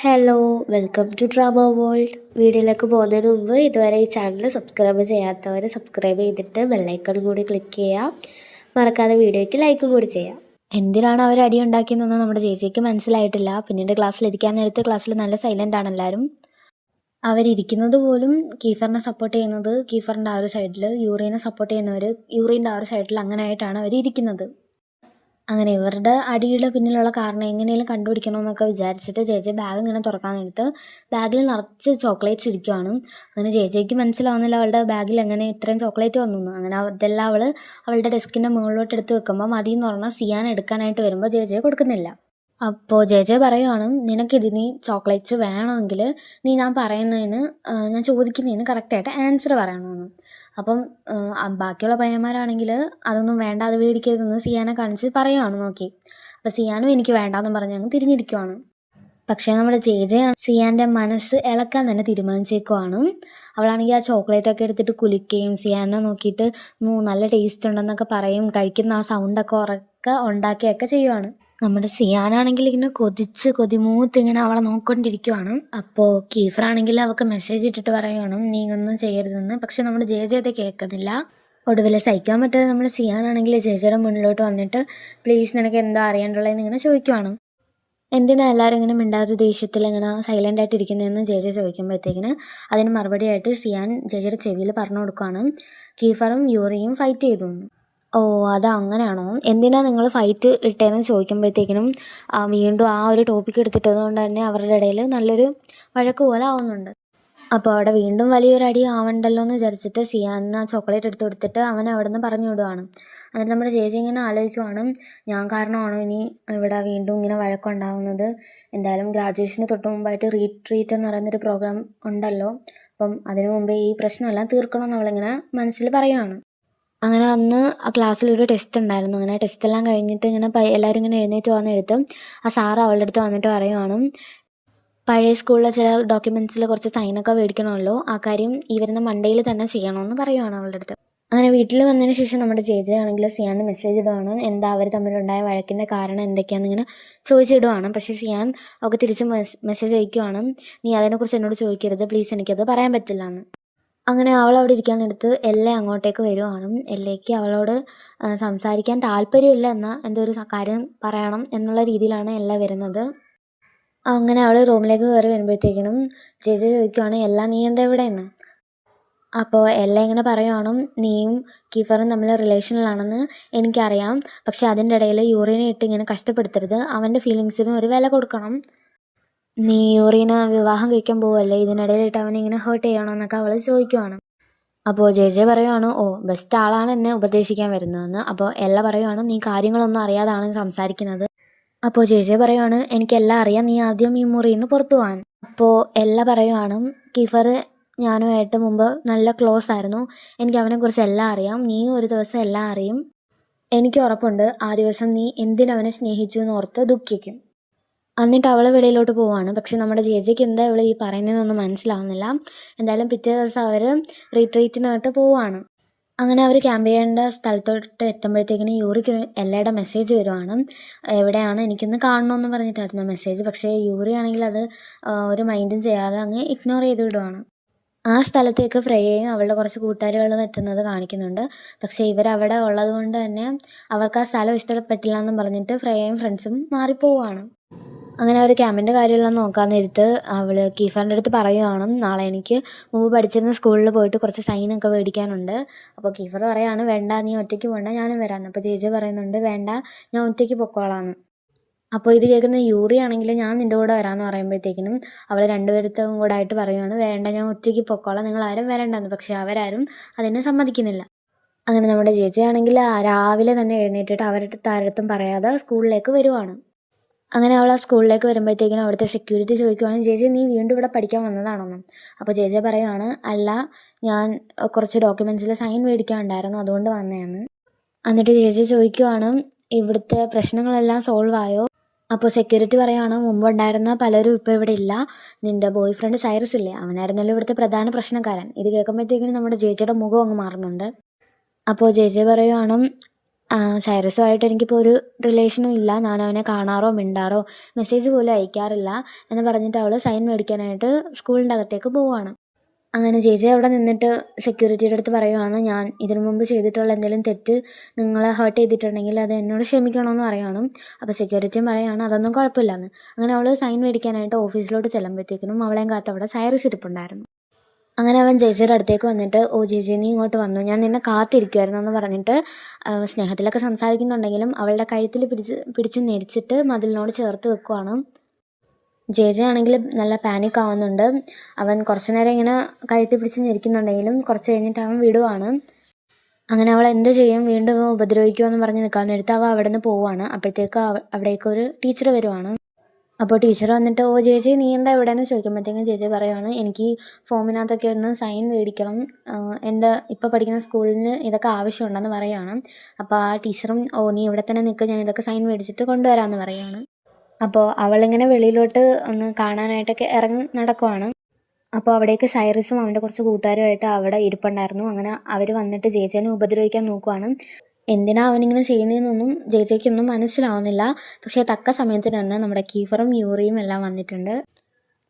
Hello, welcome to drama world. വീഡിയോയിലേക്ക് പോകുന്നതിന് മുമ്പ് ഇതുവരെ ഈ ചാനൽ സബ്സ്ക്രൈബ് ചെയ്യാത്തവർ സബ്സ്ക്രൈബ് ചെയ്തിട്ട് ബെല്ലൈക്കൺ കൂടി ക്ലിക്ക് ചെയ്യുക. മറക്കാതെ വീഡിയോയ്ക്ക് ലൈക്കും കൂടി ചെയ്യാം. എന്തിനാണ് അവർ അടി ഉണ്ടാക്കിയെന്നൊന്നും നമ്മുടെ ചേച്ചിക്ക് മനസ്സിലായിട്ടില്ല. പിന്നീട് ക്ലാസ്സിലിരിക്കാൻ നേരത്ത് ക്ലാസ്സിൽ നല്ല സൈലൻ്റ് ആണ് എല്ലാവരും. അവരിയ്ക്കുന്നത് പോലും കീഫറിനെ സപ്പോർട്ട് ചെയ്യുന്നത് കീഫറിൻ്റെ ആ ഒരു സൈഡിൽ, യൂറീനെ സപ്പോർട്ട് ചെയ്യുന്നവർ യൂറീൻ്റെ ആ ഒരു സൈഡിൽ, അങ്ങനെ ആയിട്ടാണ് അവരിയ്ക്കുന്നത്. അങ്ങനെ ഇവരുടെ അടിയുടെ പിന്നിലുള്ള കാരണം എങ്ങനെയെങ്കിലും കണ്ടുപിടിക്കണമെന്നൊക്കെ വിചാരിച്ചിട്ട് ചേച്ചി ബാഗ് ഇങ്ങനെ തുറക്കാൻ നേരത്ത് ബാഗിൽ നിറച്ച് ചോക്ലേറ്റ്സ് ഇരിക്കുവാണ്. അങ്ങനെ ചേച്ചിക്ക് മനസ്സിലാവുന്നില്ല അവളുടെ ബാഗിൽ എങ്ങനെ ഇത്രയും ചോക്ലേറ്റ് വന്നു എന്ന്. അങ്ങനെ അതെല്ലാം അവളുടെ ഡെസ്കിൻ്റെ മുകളിലോട്ട് എടുത്ത് വെക്കുമ്പോൾ മതിയെന്ന് പറഞ്ഞാൽ സിയാൻ എടുക്കാനായിട്ട് വരുമ്പോൾ ചേച്ചിയെ കൊടുക്കുന്നില്ല. അപ്പോൾ ജെ പറയുവാണ്, നിനക്കിതിനി ചോക്ലേറ്റ്സ് വേണമെങ്കിൽ നീ ഞാൻ പറയുന്നതിന് ഞാൻ ചോദിക്കുന്നതിന് കറക്റ്റായിട്ട് ആൻസർ പറയണമെന്ന്. അപ്പം ബാക്കിയുള്ള പയ്യന്മാരാണെങ്കിൽ അതൊന്നും വേണ്ട, അത് മേടിക്കരുതെന്ന് സിയാനെ കാണിച്ച് പറയുവാണ് നോക്കി. അപ്പോൾ സിയാനും എനിക്ക് വേണ്ടാന്ന് പറഞ്ഞ് അങ്ങ് തിരിഞ്ഞിരിക്കുവാണ്. പക്ഷേ നമ്മുടെ ജെയാണ് സിയാൻ്റെ മനസ്സ് ഇളക്കാൻ തന്നെ തീരുമാനിച്ചേക്കുവാണ്. അവളാണെങ്കിൽ ആ ചോക്ലേറ്റൊക്കെ എടുത്തിട്ട് കുലിക്കുകയും സിയാനെ നോക്കിയിട്ട് നല്ല ടേസ്റ്റ് ഉണ്ടെന്നൊക്കെ പറയും, കഴിക്കുന്ന ആ സൗണ്ടൊക്കെ ഉറക്കെ ഉണ്ടാക്കുകയൊക്കെ ചെയ്യുവാണ്. നമ്മുടെ സിയാനാണെങ്കിൽ ഇങ്ങനെ കൊതിമൂത്ത് ഇങ്ങനെ അവളെ നോക്കിക്കൊണ്ടിരിക്കുവാണ്. അപ്പോൾ കീഫറാണെങ്കിൽ അവൾക്ക് മെസ്സേജ് ഇട്ടിട്ട് പറയുവാണ് നീ ഒന്നും ചെയ്യരുതെന്ന്. പക്ഷെ നമ്മുടെ ജെ അത് കേൾക്കുന്നില്ല. ഒടുവിൽ സഹിക്കാൻ പറ്റാതെ നമ്മുടെ സിയാനാണെങ്കിൽ ചേച്ചിയുടെ മുന്നിലോട്ട് വന്നിട്ട് പ്ലീസ് നിനക്ക് എന്താ അറിയേണ്ടുള്ളതെന്ന് ഇങ്ങനെ ചോദിക്കുവാണ്. എന്തിനാ എല്ലാവരും ഇങ്ങനെ മിണ്ടാത്ത ദേഷ്യത്തിൽ ഇങ്ങനെ സൈലൻ്റ് ആയിട്ട് ഇരിക്കുന്നതെന്ന് ചേച്ചി ചോദിക്കുമ്പോഴത്തേക്കിന് അതിന് മറുപടിയായിട്ട് സിയാൻ ചേച്ചിയുടെ ചെവിയിൽ പറഞ്ഞു കൊടുക്കുകയാണ് കീഫറും യൂറിയും ഫൈറ്റ് ചെയ്തു. ഓ, അങ്ങനെയാണോ? എന്തിനാ നിങ്ങൾ ഫൈറ്റ് ഇട്ടേന്ന് ചോദിക്കുമ്പോഴത്തേക്കിനും വീണ്ടും ആ ഒരു ടോപ്പിക്ക് എടുത്തിട്ടതുകൊണ്ട് തന്നെ അവരുടെ ഇടയിൽ നല്ലൊരു വഴക്ക് പോലെ ആവുന്നുണ്ട്. അപ്പോൾ അവിടെ വീണ്ടും വലിയൊരു അടി ആവണ്ടല്ലോ എന്ന് വിചാരിച്ചിട്ട് സിയാൻ ചോക്ലേറ്റ് എടുത്ത് കൊടുത്തിട്ട് അവൻ അവിടെ നിന്ന് പറഞ്ഞു വിടുവാണ്. എന്നിട്ട് നമ്മുടെ ചേച്ചി ഇങ്ങനെ ആലോചിക്കുവാണ്, ഞാൻ കാരണമാണോ ഇനി ഇവിടെ വീണ്ടും ഇങ്ങനെ വഴക്കുണ്ടാവുന്നത്? എന്തായാലും ഗ്രാജുവേഷന് തൊട്ട് മുമ്പായിട്ട് റീട്രീറ്റ് എന്ന് പറയുന്നൊരു പ്രോഗ്രാം ഉണ്ടല്ലോ, അപ്പം അതിനു മുമ്പേ ഈ പ്രശ്നമെല്ലാം തീർക്കണമെന്ന് അവളിങ്ങനെ മനസ്സിൽ പറയുവാണ്. അങ്ങനെ അന്ന് ആ ക്ലാസ്സിലൊരു ടെസ്റ്റ് ഉണ്ടായിരുന്നു. അങ്ങനെ ടെസ്റ്റെല്ലാം കഴിഞ്ഞിട്ട് ഇങ്ങനെ എല്ലാവരും ഇങ്ങനെ എഴുന്നേറ്റ് വന്നെടുത്ത് ആ സാറ് അവളുടെ അടുത്ത് വന്നിട്ട് പറയുവാണ്, പഴയ സ്കൂളിലെ ചില ഡോക്യുമെൻറ്റ്സിൽ കുറച്ച് സൈനൊക്കെ മേടിക്കണമല്ലോ, ആ കാര്യം ഈ വരുന്ന മൺഡേയിൽ തന്നെ ചെയ്യണമെന്ന് പറയുവാണ് അവളുടെ അടുത്ത്. അങ്ങനെ വീട്ടിൽ വന്നതിന് ശേഷം നമ്മുടെ ജെ ആണെങ്കിൽ സിയാൻ മെസ്സേജ് ഇടുവാണ്, എന്താ അവർ തമ്മിലുണ്ടായ വഴക്കിൻ്റെ കാരണം എന്തൊക്കെയാണെന്ന് ഇങ്ങനെ ചോദിച്ചിടുവാണ്. പക്ഷേ സിയാൻ അവൾക്ക് തിരിച്ച് മെസ്സേജ് അയക്കുവാണ്, നീ അതിനെക്കുറിച്ച് എന്നോട് ചോദിക്കരുത് പ്ലീസ്, എനിക്കത് പറയാൻ പറ്റില്ല എന്ന്. അങ്ങനെ അവൾ അവിടെ ഇരിക്കാൻ നേരത്ത് എല്ല അങ്ങോട്ടേക്ക് വരുവാണ്. എല്ലയ്ക്ക് അവളോട് സംസാരിക്കാൻ താല്പര്യമില്ല, എന്നാൽ എന്തോ ഒരു കാര്യം പറയണം എന്നുള്ള രീതിയിലാണ് എല്ല വരുന്നത്. അങ്ങനെ അവൾ റൂമിലേക്ക് കയറി വരുമ്പോഴത്തേക്കിനും ചേച്ചി ചോദിക്കുവാണ്, എല്ല നീ എന്താ ഇവിടെ എന്ന്. അപ്പോൾ എല്ല ഇങ്ങനെ പറയുവാണ്, നീയും കീഫറും തമ്മിൽ റിലേഷനിലാണെന്ന് എനിക്കറിയാം, പക്ഷെ അതിൻ്റെ ഇടയിൽ യൂറിനെ ഇട്ട് ഇങ്ങനെ കഷ്ടപ്പെടുത്തരുത്, അവൻ്റെ ഫീലിങ്സിനും ഒരു വില കൊടുക്കണം. നീ യൂറീനെ വിവാഹം കഴിക്കാൻ പോവല്ലേ, ഇതിനിടയിലിട്ട് അവനെ ഇങ്ങനെ ഹേർട്ട് ചെയ്യണമെന്നൊക്കെ അവൾ ചോദിക്കുവാണ്. അപ്പോൾ ജെ പറയുവാണ്, ഓ ബെസ്റ്റ് ആളാണ് എന്നെ ഉപദേശിക്കാൻ വരുന്നതെന്ന്. അപ്പോൾ എല്ല പറയുവാണ്, നീ കാര്യങ്ങളൊന്നും അറിയാതാണ് സംസാരിക്കുന്നത്. അപ്പോൾ ജെ പറയുവാണ്, എനിക്കെല്ലാം അറിയാം, നീ ആദ്യം ഈ മുറിയിൽ നിന്ന് പുറത്തു പോകാൻ. അപ്പോൾ എല്ല പറയുവാണ്, കീഫർ ഞാനുമായിട്ട് മുമ്പ് നല്ല ക്ലോസ് ആയിരുന്നു, എനിക്ക് അവനെക്കുറിച്ച് എല്ലാം അറിയാം, നീയും ഒരു ദിവസം എല്ലാം അറിയും, എനിക്ക് ഉറപ്പുണ്ട് ആ ദിവസം നീ എന്തിനവനെ സ്നേഹിച്ചു എന്നോർത്ത് ദുഃഖിക്കും. എന്നിട്ട് അവൾ വെളിയിലോട്ട് പോവാണ്. പക്ഷെ നമ്മുടെ ജെക്ക് എന്താ ഇവൾ ഈ പറയുന്നതെന്നൊന്നും മനസ്സിലാവുന്നില്ല. എന്തായാലും പിറ്റേ ദിവസം അവർ റീട്രീറ്റിനായിട്ട് പോവാണ്. അങ്ങനെ അവർ ക്യാമ്പ് ചെയ്യേണ്ട സ്ഥലത്തോട്ട് എത്തുമ്പോഴത്തേക്കിന് യൂറിക്ക് എല്ലാവരുടെ മെസ്സേജ് വരുവാണ്, എവിടെയാണ് എനിക്കൊന്ന് കാണണമെന്ന് പറഞ്ഞിട്ടായിരുന്നു മെസ്സേജ്. പക്ഷേ യൂറി ആണെങ്കിൽ അത് ഒരു മൈൻഡും ചെയ്യാതെ അങ്ങ് ഇഗ്നോർ ചെയ്ത് വിടുവാണ്. ആ സ്ഥലത്തേക്ക് ഫ്രേയയും അവളുടെ കുറച്ച് കൂട്ടുകാരികളും എത്തുന്നത് കാണിക്കുന്നുണ്ട്. പക്ഷേ ഇവരവിടെ ഉള്ളത് കൊണ്ട് തന്നെ അവർക്ക് ആ സ്ഥലം ഇഷ്ടപ്പെട്ടില്ല എന്നും പറഞ്ഞിട്ട് ഫ്രേയയും ഫ്രണ്ട്സും മാറിപ്പോവാണ്. അങ്ങനെ അവർ ക്യാമ്പിൻ്റെ കാര്യമെല്ലാം നോക്കാൻ നേരത്ത് അവൾ കീഫറിൻ്റെ അടുത്ത് പറയുവാണ്, നാളെ എനിക്ക് മുമ്പ് പഠിച്ചിരുന്ന സ്കൂളിൽ പോയിട്ട് കുറച്ച് സൈനൊക്കെ മേടിക്കാനുണ്ട്. അപ്പോൾ കീഫർ പറയുകയാണ്, വേണ്ട നീ ഒറ്റയ്ക്ക് പോകണ്ട, ഞാനും വരാമെന്ന്. അപ്പോൾ ജെ പറയുന്നുണ്ട്, വേണ്ട ഞാൻ ഒറ്റയ്ക്ക് പൊക്കോളാമെന്ന്. അപ്പോൾ ഇത് കേൾക്കുന്ന യൂറി ആണെങ്കിൽ ഞാൻ നിൻ്റെ കൂടെ വരാമെന്ന് പറയുമ്പോഴത്തേക്കിനും അവൾ രണ്ടുപേർത്തും കൂടെ ആയിട്ട് പറയുവാണ്, വേണ്ട ഞാൻ ഒറ്റയ്ക്ക് പൊക്കോളാം, നിങ്ങൾ ആരും വരണ്ടെന്ന്. പക്ഷേ അവരാരും അതിനെ സമ്മതിക്കുന്നില്ല. അങ്ങനെ നമ്മുടെ ജെ ആണെങ്കിൽ രാവിലെ തന്നെ എഴുന്നേറ്റിട്ട് അവരുടെ താരത്തും പറയാതെ സ്കൂളിലേക്ക് വരുവാണ്. അങ്ങനെ അവൾ ആ സ്കൂളിലേക്ക് വരുമ്പോഴത്തേക്കിനും അവിടുത്തെ സെക്യൂരിറ്റി ചോദിക്കുവാണ്, ജെ നീ വീണ്ടും ഇവിടെ പഠിക്കാൻ വന്നതാണോന്നും. അപ്പോൾ ജെ പറയുവാണ്, അല്ല ഞാൻ കുറച്ച് ഡോക്യുമെൻറ്റ്സിൽ സൈൻ മേടിക്കാനുണ്ടായിരുന്നു, അതുകൊണ്ട് വന്നതാണ്. എന്നിട്ട് ജെ ചോദിക്കുവാണ്, ഇവിടുത്തെ പ്രശ്നങ്ങളെല്ലാം സോൾവ് ആയോ? അപ്പോൾ സെക്യൂരിറ്റി പറയുവാണ്, മുമ്പുണ്ടായിരുന്ന പലരും ഇപ്പോൾ ഇവിടെ ഇല്ല, നിൻ്റെ ബോയ് ഫ്രണ്ട് സൈറസ് ഇല്ലേ, അവനായിരുന്നല്ലോ ഇവിടുത്തെ പ്രധാന പ്രശ്നക്കാരൻ. ഇത് കേൾക്കുമ്പോഴത്തേക്കിനും നമ്മുടെ ജെയുടെ മുഖം അങ്ങ് മാറുന്നുണ്ട്. അപ്പോൾ ജെ പറയുവാണ്, സൈറസുമായിട്ട് എനിക്കിപ്പോൾ ഒരു റിലേഷനും ഇല്ല, ഞാൻ അവനെ കാണാറോ മിണ്ടാറോ മെസ്സേജ് പോലും അയക്കാറില്ല എന്ന് പറഞ്ഞിട്ട് അവൾ സൈൻ മേടിക്കാനായിട്ട് സ്കൂളിൻ്റെ അകത്തേക്ക് പോവുകയാണ്. അങ്ങനെ ചേച്ചി അവിടെ നിന്നിട്ട് സെക്യൂരിറ്റിയുടെ അടുത്ത് പറയുവാണ്, ഞാൻ ഇതിനു മുമ്പ് ചെയ്തിട്ടുള്ള എന്തെങ്കിലും തെറ്റ് നിങ്ങളെ ഹേർട്ട് ചെയ്തിട്ടുണ്ടെങ്കിൽ അത് എന്നോട് ക്ഷമിക്കണമെന്ന് പറയുകയാണ്. അപ്പോൾ സെക്യൂരിറ്റിയും പറയുകയാണ് അതൊന്നും കുഴപ്പമില്ലെന്ന്. അങ്ങനെ അവൾ സൈൻ മേടിക്കാനായിട്ട് ഓഫീസിലോട്ട് ചെല്ലുമ്പോഴത്തേക്കിനും അവളെയും കാത്ത് അവിടെ സൈറസ് ഇരിപ്പുണ്ടായിരുന്നു. അങ്ങനെ അവൻ ചേച്ചിയുടെ അടുത്തേക്ക് വന്നിട്ട്, ഓ ചേച്ചി നീ ഇങ്ങോട്ട് വന്നു, ഞാൻ നിന്നെ കാത്തിരിക്കുമായിരുന്നു എന്ന് പറഞ്ഞിട്ട് സ്നേഹത്തിലൊക്കെ സംസാരിക്കുന്നുണ്ടെങ്കിലും അവളുടെ കഴുത്തിൽ പിടിച്ച് ഞെരിച്ചിട്ട് മതിലിനോട് ചേർത്ത് വെക്കുവാണ്. ജെ ആണെങ്കിൽ നല്ല പാനിക് ആവുന്നുണ്ട്. അവൻ കുറച്ചു നേരം ഇങ്ങനെ കഴുത്തി പിടിച്ച് ഞെരിക്കുന്നുണ്ടെങ്കിലും കുറച്ച് കഴിഞ്ഞിട്ട് അവൻ വിടുവാണ്. അങ്ങനെ അവൾ എന്ത് ചെയ്യും, വീണ്ടും ഉപദ്രവിക്കുമോ എന്ന് പറഞ്ഞ് നിൽക്കാൻ നേരത്ത് അവൾ അവിടെ നിന്ന് പോവുകയാണ്. അപ്പോഴത്തേക്ക് അവിടേക്ക് ഒരു ടീച്ചർ വരുവാണ്. അപ്പോൾ ടീച്ചർ വന്നിട്ട്, ഓ ചേച്ചി നീ എന്താ ഇവിടെ എന്ന് ചോദിക്കുമ്പോഴത്തേക്കും ചേച്ചി പറയുവാണ്, എനിക്ക് ഫോമിനകത്തൊക്കെ ഒന്ന് സൈൻ മേടിക്കണം, എൻ്റെ ഇപ്പോൾ പഠിക്കുന്ന സ്കൂളിന് ഇതൊക്കെ ആവശ്യമുണ്ടെന്ന് പറയുകയാണ്. അപ്പോൾ ആ ടീച്ചറും, ഓ നീ ഇവിടെ തന്നെ നിൽക്കുക, ഞാൻ ഇതൊക്കെ സൈൻ മേടിച്ചിട്ട് കൊണ്ടുവരാമെന്ന് പറയുകയാണ്. അപ്പോൾ അവളിങ്ങനെ വെളിയിലോട്ട് ഒന്ന് കാണാനായിട്ടൊക്കെ ഇറങ്ങി നടക്കുവാണ്. അപ്പോൾ അവിടേക്ക് സൈറസും അവൻ്റെ കുറച്ച് കൂട്ടുകാരുമായിട്ട് അവിടെ ഇരിപ്പുണ്ടായിരുന്നു. അങ്ങനെ അവർ വന്നിട്ട് ജേജേനെ ഉപദ്രവിക്കാൻ നോക്കുവാണ്. എന്തിനാ അവനിങ്ങനെ ചെയ്യുന്നതെന്നൊന്നും ജേജയ്ക്കൊന്നും മനസ്സിലാവുന്നില്ല. പക്ഷേ തക്ക സമയത്തിന് തന്നെ നമ്മുടെ കീഫറും യൂറിയും എല്ലാം വന്നിട്ടുണ്ട്.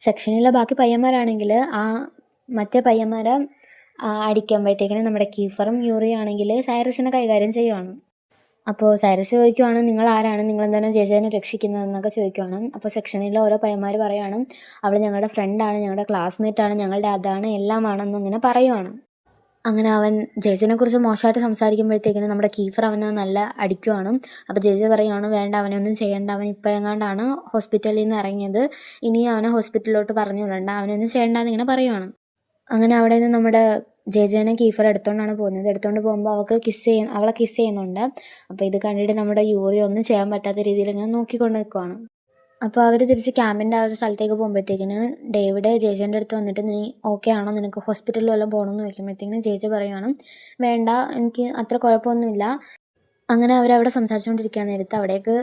സെക്ഷനിലെ ബാക്കി പയ്യന്മാരാണെങ്കിൽ ആ മറ്റേ പയ്യന്മാരെ അടിക്കുമ്പോഴത്തേക്കിനും നമ്മുടെ കീഫറും യൂറിയും ആണെങ്കിൽ സൈറസിനെ കൈകാര്യം ചെയ്യുവാണ്. അപ്പോൾ സൈറസ് ചോദിക്കുവാണ്, നിങ്ങൾ ആരാണ്, നിങ്ങളെന്താണ് ജേജേനെ രക്ഷിക്കുന്നതെന്നൊക്കെ ചോദിക്കുവാണ്. അപ്പോൾ സെക്ഷനിലെ ഓരോ പയ്യന്മാർ പറയുകയാണ്, അവൾ ഞങ്ങളുടെ ഫ്രണ്ടാണ്, ഞങ്ങളുടെ ക്ലാസ്മേറ്റാണ്, ഞങ്ങളുടെ അതാണ് എല്ലാമാണെന്ന് ഇങ്ങനെ പറയുവാണ്. അങ്ങനെ അവൻ ജേജനെക്കുറിച്ച് മോശമായിട്ട് സംസാരിക്കുമ്പോഴത്തേക്കിനും നമ്മുടെ കീഫർ അവനെ നല്ല അടിക്കുവാണ്. അപ്പോൾ ജേജ് പറയുവാണ്, വേണ്ട അവനെ ഒന്നും ചെയ്യേണ്ട, അവൻ ഇപ്പോഴെങ്ങാണ്ടാണ് ഹോസ്പിറ്റലിൽ നിന്ന് ഇറങ്ങിയത്, ഇനി അവനെ ഹോസ്പിറ്റലിലോട്ട് പറഞ്ഞു വിടണ്ട, അവനൊന്നും ചെയ്യേണ്ടെന്ന് ഇങ്ങനെ പറയുവാണ്. അങ്ങനെ അവിടെ നിന്ന് നമ്മുടെ ജേജേനെ കീഫർ എടുത്തുകൊണ്ടാണ് പോകുന്നത്. എടുത്തുകൊണ്ട് പോകുമ്പോൾ അവളെ കിസ് ചെയ്യുന്നുണ്ട്. അപ്പോൾ ഇത് കണ്ടിട്ട് നമ്മുടെ യൂറി ഒന്നും ചെയ്യാൻ പറ്റാത്ത രീതിയിൽ ഇങ്ങനെ നോക്കിക്കൊണ്ട് നിൽക്കുവാണ്. അപ്പോൾ അവർ തിരിച്ച് ക്യാമ്പിൻ്റെ ആ ഒരു സ്ഥലത്തേക്ക് പോകുമ്പോഴത്തേക്കിന് ഡേവിഡ് ജേജേൻ്റെ അടുത്ത് വന്നിട്ട്, നീ ഓക്കെ ആണോ, നിനക്ക് ഹോസ്പിറ്റലിൽ വല്ലതും പോകണമെന്ന് ചോദിക്കുമ്പോഴത്തേക്കിനും ജേജ് പറയുവാണ്, വേണ്ട എനിക്ക് അത്ര കുഴപ്പമൊന്നുമില്ല. അങ്ങനെ അവരവിടെ സംസാരിച്ചുകൊണ്ടിരിക്കുകയാണ്. നേരത്ത് അവിടേക്ക്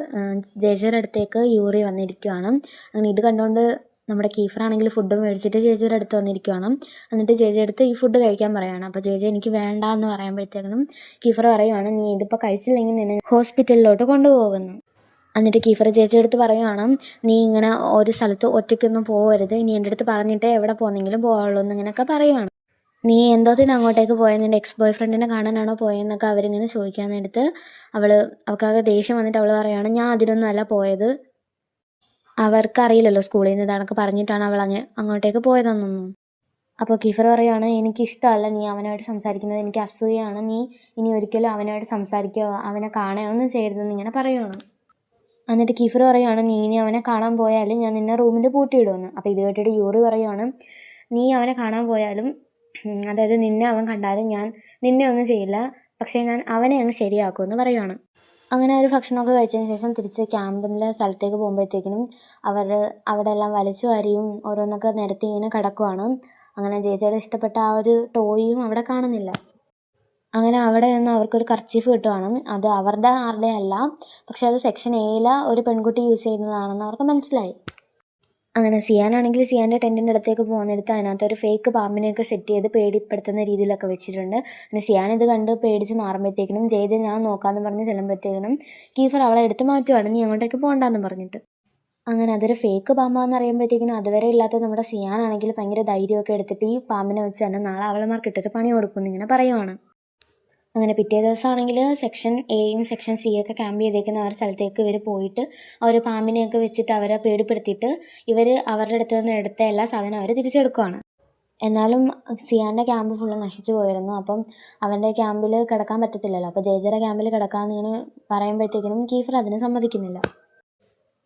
ജേജയുടെ അടുത്തേക്ക് യൂറി വന്നിരിക്കുകയാണ്. അങ്ങനെ ഇത് കണ്ടുകൊണ്ട് നമ്മുടെ കീഫറാണെങ്കിൽ ഫുഡ് മേടിച്ചിട്ട് ജേജയുടെ അടുത്ത് വന്നിരിക്കുകയാണ്. എന്നിട്ട് ജേജെ അടുത്ത് ഈ ഫുഡ് കഴിക്കാൻ പറയുകയാണ്. അപ്പോൾ ജേജെ എനിക്ക് വേണ്ട എന്ന് പറയുമ്പോഴത്തേക്കും കീഫർ പറയുവാണ്, നീ ഇതിപ്പോൾ കഴിച്ചില്ലെങ്കിൽ നിന്നെ ഹോസ്പിറ്റലിലോട്ട് കൊണ്ടുപോകുന്നു. എന്നിട്ട് കീഫർ ചേച്ചിയുടെ അടുത്ത് പറയുവാണ്, നീ ഇങ്ങനെ ഒരു സ്ഥലത്ത് ഒറ്റയ്ക്കൊന്നും പോകരുത്, ഇനി എൻ്റെ അടുത്ത് പറഞ്ഞിട്ട് എവിടെ പോകുന്നെങ്കിലും പോകാവുള്ളൂ എന്നിങ്ങനെയൊക്കെ പറയുവാണ്. നീ എന്തോത്തിന് അങ്ങോട്ടേക്ക് പോയത്, നിൻ്റെ എക്സ് ബോയ് ഫ്രണ്ടിനെ കാണാനാണോ പോയെന്നൊക്കെ അവരിങ്ങനെ ചോദിക്കാൻ നേരത്ത് അവൾക്കാകെ ദേഷ്യം വന്നിട്ട് അവൾ പറയുകയാണ്, ഞാൻ അതിനൊന്നും അല്ല പോയത്, അവർക്കറിയില്ലല്ലോ സ്കൂളിൽ നിന്ന് ഇതാണൊക്കെ പറഞ്ഞിട്ടാണ് അവൾ അങ്ങോട്ടേക്ക് പോയതെന്നൊന്നും. അപ്പോൾ കീഫർ പറയുകയാണ്, എനിക്കിഷ്ടമല്ല നീ അവനായിട്ട് സംസാരിക്കുന്നത്, എനിക്ക് അസൂയാണ്, നീ ഇനി ഒരിക്കലും അവനായിട്ട് സംസാരിക്കുകയോ അവനെ കാണുകയൊന്നും ചെയ്യരുതെന്ന് ഇങ്ങനെ പറയുകയാണ്. എന്നിട്ട് കീഫർ പറയുകയാണ്, നീ ഇനി അവനെ കാണാൻ പോയാലും ഞാൻ നിന്നെ റൂമിൽ പൂട്ടിയിടുമെന്ന്. അപ്പോൾ ഇത് കേട്ടിട്ട് യൂറി പറയുകയാണ്, നീ അവനെ കാണാൻ പോയാലും അതായത് നിന്നെ അവൻ കണ്ടാലും ഞാൻ നിന്നെ ഒന്നും ചെയ്യില്ല, പക്ഷേ ഞാൻ അവനെ അങ്ങ് ശരിയാക്കുമെന്ന് പറയുകയാണ്. അങ്ങനെ ഒരു ഭക്ഷണമൊക്കെ കഴിച്ചതിന് ശേഷം തിരിച്ച് ക്യാമ്പിലെ സ്ഥലത്തേക്ക് പോകുമ്പോഴത്തേക്കിനും അവിടെ എല്ലാം വലിച്ചു വാരിയും ഓരോന്നൊക്കെ നിരത്തി ഇങ്ങനെ കിടക്കുവാണ്. അങ്ങനെ ജേജയുടെ ഇഷ്ടപ്പെട്ട ആ ഒരു ടോയും അവിടെ കാണുന്നില്ല. അങ്ങനെ അവിടെ നിന്ന് അവർക്കൊരു കർച്ചീഫ് കിട്ടുവാണ്. അത് അവരുടെ ആരുടെ അല്ല, പക്ഷെ അത് സെക്ഷൻ എയിലെ ഒരു പെൺകുട്ടി യൂസ് ചെയ്യുന്നതാണെന്ന് അവർക്ക് മനസ്സിലായി. അങ്ങനെ സിയാനാണെങ്കിൽ സിയാൻ്റെ ടെൻറ്റിൻ്റെ അടുത്തേക്ക് പോകുന്നിടത്ത് അതിനകത്ത് ഒരു ഫേക്ക് പാമ്പിനെയൊക്കെ സെറ്റ് ചെയ്ത് പേടിപ്പെടുത്തുന്ന രീതിയിലൊക്കെ വെച്ചിട്ടുണ്ട്. അങ്ങനെ സിയാൻ ഇത് കണ്ട് പേടിച്ച് മാറുമ്പോഴത്തേക്കിനും ജെ ഞാൻ നോക്കാമെന്ന് പറഞ്ഞ് ചെല്ലുമ്പോഴത്തേക്കിനും കീഫർ അവളെ എടുത്ത് മാറ്റുവാണ്, നീ അങ്ങോട്ടേക്ക് പോകണ്ടെന്ന് പറഞ്ഞിട്ട്. അങ്ങനെ അതൊരു ഫേക്ക് പാമ്പാന്ന് അറിയുമ്പോഴത്തേക്കിനും അതുവരെ ഇല്ലാത്ത നമ്മുടെ സിയാനാണെങ്കിൽ ഭയങ്കര ധൈര്യമൊക്കെ എടുത്തിട്ട് ഈ പാമ്പിനെ വെച്ച് തന്നെ നാളെ അവളമാർക്കിട്ടൊരു പണി കൊടുക്കുമെന്ന് ഇങ്ങനെ പറയുവാണ്. അങ്ങനെ പിറ്റേ ദിവസമാണെങ്കിൽ സെക്ഷൻ എയും സെക്ഷൻ സി ഒക്കെ ക്യാമ്പ് ചെയ്തേക്കുന്ന ആ ഒരു സ്ഥലത്തേക്ക് ഇവർ പോയിട്ട് ആ ഒരു പാമ്പിനെയൊക്കെ വെച്ചിട്ട് അവരെ പേടിപ്പെടുത്തിയിട്ട് ഇവർ അവരുടെ അടുത്ത് നിന്ന് എടുത്ത എല്ലാ സാധനവും അവർ തിരിച്ചെടുക്കുകയാണ്. എന്നാലും സിയാൻ്റെ ക്യാമ്പ് ഫുള്ള് നശിച്ചു പോയിരുന്നു. അപ്പം അവൻ്റെ ക്യാമ്പിൽ കിടക്കാൻ പറ്റത്തില്ലല്ലോ. അപ്പോൾ ജേജയുടെ ക്യാമ്പിൽ കിടക്കാമെന്നിങ്ങനെ പറയുമ്പോഴത്തേക്കിനും കീഫർ അതിന് സമ്മതിക്കുന്നില്ല.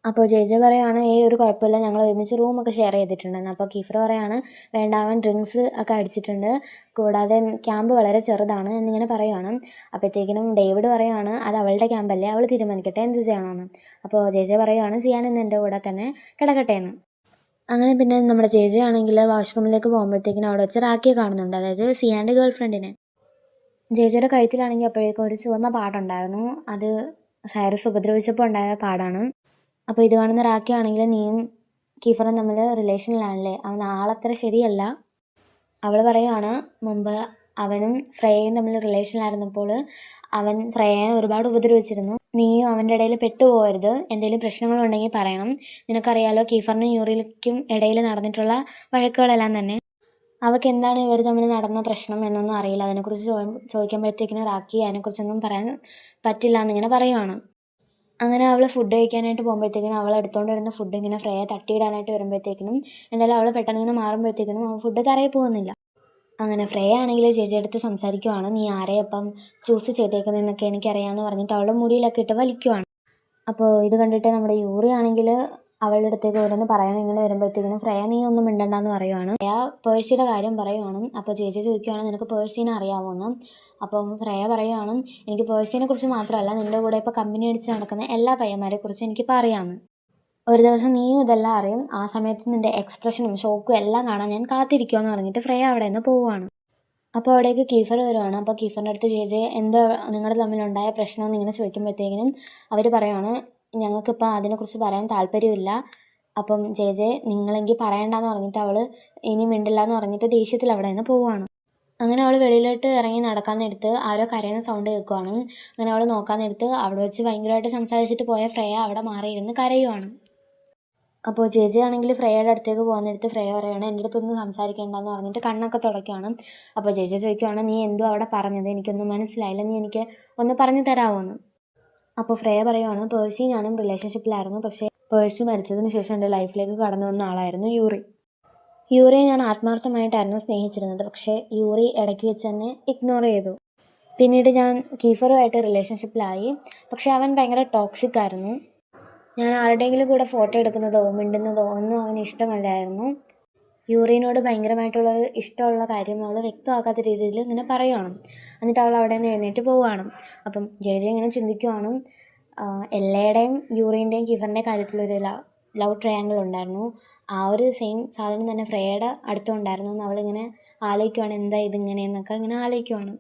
അപ്പോൾ ജെ പറയുകയാണ്, ഒരു കുഴപ്പമില്ല, ഞങ്ങൾ ഒരുമിച്ച് റൂമൊക്കെ ഷെയർ ചെയ്തിട്ടുണ്ടെന്ന്. അപ്പോൾ കീഫർ പറയുകയാണ്, വേണ്ട അവൻ ഡ്രിങ്ക്സ് ഒക്കെ അടിച്ചിട്ടുണ്ട്, കൂടാതെ ക്യാമ്പ് വളരെ ചെറുതാണ് എന്നിങ്ങനെ പറയുകയാണ്. അപ്പോഴത്തേക്കിനും ഡേവിഡ് പറയുകയാണ്, അത് അവളുടെ ക്യാമ്പല്ലേ, അവൾ തീരുമാനിക്കട്ടെ എന്ത് ചെയ്യണമെന്ന്. അപ്പോൾ ജെ പറയുകയാണ്, ചെയ്യാനെന്ന് എൻ്റെ കൂടെ തന്നെ കിടക്കട്ടെ എന്ന്. അങ്ങനെ പിന്നെ നമ്മുടെ ജെ ആണെങ്കിൽ വാഷ്റൂമിലേക്ക് പോകുമ്പോഴത്തേക്കിനും അവിടെ വെച്ച് റാക്കിയെ കാണുന്നുണ്ട്, അതായത് സിയാൻ്റെ ഗേൾ ഫ്രണ്ടിനെ. ജെയുടെ കഴുത്തിലാണെങ്കിൽ അപ്പോഴേക്കും ഒരു ചുവന്ന പാടുണ്ടായിരുന്നു, അത് സൈറസ് ഉപദ്രവിച്ചപ്പോൾ ഉണ്ടായ പാടാണ്. അപ്പോൾ ഇത് കാണുന്ന റാക്കിയാണെങ്കിൽ, നീയും കീഫറും തമ്മിൽ റിലേഷനിലാണല്ലേ, അവൻ ആളത്ര ശരിയല്ല. അവൾ പറയുകയാണ്, മുമ്പ് അവനും ഫ്രേയും തമ്മിൽ റിലേഷനിലായിരുന്നപ്പോൾ അവൻ ഫ്രേയനെ ഒരുപാട് ഉപദ്രവിച്ചിരുന്നു. നീയും അവൻ്റെ ഇടയിൽ പെട്ടുപോകരുത്, എന്തെങ്കിലും പ്രശ്നങ്ങളുണ്ടെങ്കിൽ പറയണം. നിനക്കറിയാലോ കീഫറിനും യൂറിക്കും ഇടയിൽ നടന്നിട്ടുള്ള വഴക്കുകളെല്ലാം തന്നെ. അവൾക്ക് എന്താണ് ഇവർ തമ്മിൽ നടന്ന പ്രശ്നം എന്നൊന്നും അറിയില്ല. അതിനെക്കുറിച്ച് ചോദിക്കുമ്പോഴത്തേക്കിന് റാക്കി അതിനെക്കുറിച്ചൊന്നും പറയാൻ പറ്റില്ല എന്നിങ്ങനെ പറയുവാണ്. അങ്ങനെ അവൾ ഫുഡ് കഴിക്കാനായിട്ട് പോകുമ്പോഴത്തേക്കിനും അവൾ എടുത്തുകൊണ്ട് വരുന്ന ഫുഡ് ഇങ്ങനെ ഫ്രേയ തട്ടിയിടാനായിട്ട് വരുമ്പോഴത്തേക്കിനും എന്തായാലും അവൾ പെട്ടെന്ന് ഇങ്ങനെ മാറുമ്പോഴത്തേക്കിനും അവൾ ഫുഡ് തറയിൽ പോകുന്നില്ല. അങ്ങനെ ഫ്രേയ ആണെങ്കിൽ ചേച്ചിയുടെ അടുത്ത് സംസാരിക്കുവാണ്. നീ ആരെയപ്പം ചൂസ് ചെയ്തേക്കുന്നതെന്നൊക്കെ എനിക്കറിയാമെന്ന് പറഞ്ഞിട്ട് അവളുടെ മുടിയിലൊക്കെ ഇട്ട് വലിക്കുവാണ്. അപ്പോൾ ഇത് കണ്ടിട്ട് നമ്മുടെ യൂറി ആണെങ്കിൽ അവളുടെ അടുത്തേക്ക് ഓരോന്ന് പറയാൻ ഇങ്ങനെ വരുമ്പോഴത്തേക്കിനും ഫ്രേയ നീ ഒന്നും മിണ്ടണ്ടെന്ന് പറയുവാണ്. ഫ്രേയ പേഴ്സിയുടെ കാര്യം പറയുവാണ്. അപ്പോൾ ചേച്ചി ചോദിക്കുവാണ് നിനക്ക് പേഴ്സിനെ അറിയാമോന്ന്. അപ്പം ഫ്രേയ പറയുവാണ് എനിക്ക് പേഴ്സിനെ കുറിച്ച് മാത്രമല്ല നിൻ്റെ കൂടെ ഇപ്പോൾ കമ്പനി അടിച്ച് നടക്കുന്ന എല്ലാ പയ്യന്മാരെ കുറിച്ച് എനിക്കിപ്പോൾ അറിയാമെന്ന്. ഒരു ദിവസം നീയും ഇതെല്ലാം അറിയും, ആ സമയത്ത് നിൻ്റെ എക്സ്പ്രഷനും ഷോക്കും എല്ലാം കാണാൻ ഞാൻ കാത്തിരിക്കുമെന്ന് പറഞ്ഞിട്ട് ഫ്രേയ അവിടെ നിന്ന് പോവുകയാണ്. അപ്പോൾ അവിടേക്ക് കീഫർ വരുവാണ്. അപ്പോൾ കീഫറിൻ്റെ അടുത്ത് ചേച്ചി എന്താ നിങ്ങൾ തമ്മിലുണ്ടായ പ്രശ്നമെന്ന് ഇങ്ങനെ ചോദിക്കുമ്പോഴത്തേക്കിനും അവർ പറയുവാണ് ഞങ്ങൾക്കിപ്പോൾ അതിനെക്കുറിച്ച് പറയാൻ താല്പര്യമില്ല. അപ്പം ചേച്ചി നിങ്ങളെങ്കിൽ പറയണ്ടെന്ന് പറഞ്ഞിട്ട് അവൾ ഇനി മിണ്ടില്ല എന്ന് പറഞ്ഞിട്ട് ദേഷ്യത്തിൽ അവിടെ നിന്ന് പോവുകയാണ്. അങ്ങനെ അവൾ വെളിയിലോട്ട് ഇറങ്ങി നടക്കാൻ നേരത്ത് ആരോ കരയുന്ന സൗണ്ട് കേൾക്കുവാണ്. അങ്ങനെ അവൾ നോക്കാൻ നേരത്ത് അവിടെ വെച്ച് ഭയങ്കരമായിട്ട് സംസാരിച്ചിട്ട് പോയ ഫ്രേയ അവിടെ മാറിയിരുന്ന് കരയുവാണ്. അപ്പോൾ ചേച്ചിയാണെങ്കിൽ ഫ്രേയയുടെ അടുത്തേക്ക് പോകാൻ നേരത്ത് ഫ്രേയ പറയുകയാണ് എൻ്റെ അടുത്തൊന്നും സംസാരിക്കേണ്ടെന്ന് പറഞ്ഞിട്ട് കണ്ണൊക്കെ തുടയ്ക്കുകയാണ്. അപ്പോൾ ചേച്ചി ചോദിക്കുകയാണ് നീ എന്തോ അവിടെ പറഞ്ഞത്, എനിക്കൊന്നും മനസ്സിലായില്ല, നീ എനിക്ക് ഒന്ന് പറഞ്ഞു തരാമോ എന്ന്. അപ്പോൾ ഫ്രേയ പറയുവാണ് പേഴ്സി ഞാനും റിലേഷൻഷിപ്പിലായിരുന്നു, പക്ഷേ പേഴ്സി മരിച്ചതിന് ശേഷം എൻ്റെ ലൈഫിലേക്ക് കടന്നു വന്ന ആളായിരുന്നു യൂറി. യൂറിയെ ഞാൻ ആത്മാർത്ഥമായിട്ടായിരുന്നു സ്നേഹിച്ചിരുന്നത്, പക്ഷേ യൂറി ഇടയ്ക്ക് വെച്ച് തന്നെ ഇഗ്നോർ ചെയ്തു. പിന്നീട് ഞാൻ കീഫറുമായിട്ട് റിലേഷൻഷിപ്പിലായി, പക്ഷേ അവൻ ഭയങ്കര ടോക്സിക് ആയിരുന്നു. ഞാൻ ആരുടെയെങ്കിലും കൂടെ ഫോട്ടോ എടുക്കുന്നതോ മിണ്ടുന്നതോ ഒന്നും അവന് ഇഷ്ടമല്ലായിരുന്നു. യൂറിനോട് ഭയങ്കരമായിട്ടുള്ളൊരു ഇഷ്ടമുള്ള കാര്യം അവൾ വ്യക്തമാക്കാത്ത രീതിയിൽ ഇങ്ങനെ പറയുവാണ്. എന്നിട്ട് അവൾ അവിടെ നിന്ന് എഴുന്നേറ്റ് പോവുകയാണ്. അപ്പം ജെ ഇങ്ങനെ ചിന്തിക്കുവാണ് എല്ലയുടെയും യൂറിൻ്റെയും കീഫറിൻ്റെയും കാര്യത്തിലൊരു ലവ് ട്രയാങ്കിൾ ഉണ്ടായിരുന്നു. ആ ഒരു സെയിം സാധനം തന്നെ ഫ്രേയുടെ അടുത്തും ഉണ്ടായിരുന്നു എന്ന് അവളിങ്ങനെ ആലോചിക്കുവാണ്. എന്താ ഇതിങ്ങനെയെന്നൊക്കെ ഇങ്ങനെ ആലോചിക്കുവാണ്.